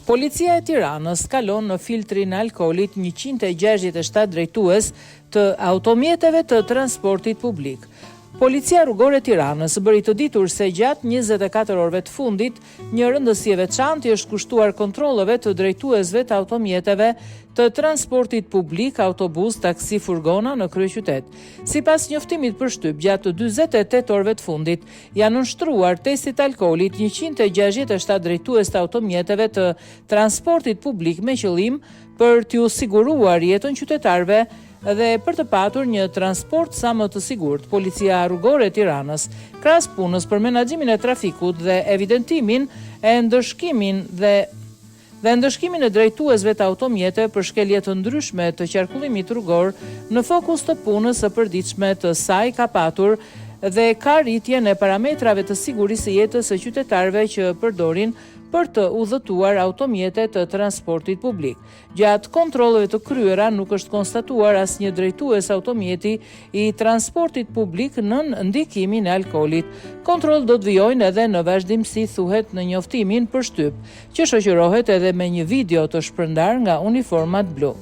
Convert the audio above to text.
Policia e Tiranës kalon në filtrin e alkoolit 167 drejtues të automjeteve të transportit publik. Policia rrugore e Tiranës bëri të ditur se gjatë 24 orëve të fundit, një rëndësi e veçantë është kushtuar kontrolleve të drejtuesve të automjeteve të transportit publik, autobus, taksi, furgona në kryeqytet. Sipas njoftimit përshtyp, gjatë 48 orëve të fundit, janë nënshtruar testit alkoolit 167 drejtues të automjeteve të transportit publik me qëllim për t'u siguruar jetën qytetarëve dhe për të patur një transport sa më të sigurt. Policia rrugore e Tiranës, krahas punës për menaxhimin e trafikut dhe evidentimin e ndëshkimin e drejtuesve të automjeteve për shkelje të ndryshme të qarkullimit rrugor, në fokus të punës së përditshme të saj ka patur dhe ka rritjen e parametrave të sigurisë së jetës së qytetarëve që përdorin për të udhëtuar automjete të transportit publik. Gjatë kontrolleve të kryera nuk është konstatuar asnjë drejtues automjeti i transportit publik nën ndikimin e alkoolit. Kontroll do të vijojnë edhe në vazhdimsi, thuhet në njoftimin përshtyp, që shoqërohet edhe me një video të shpërndar nga uniformat blu.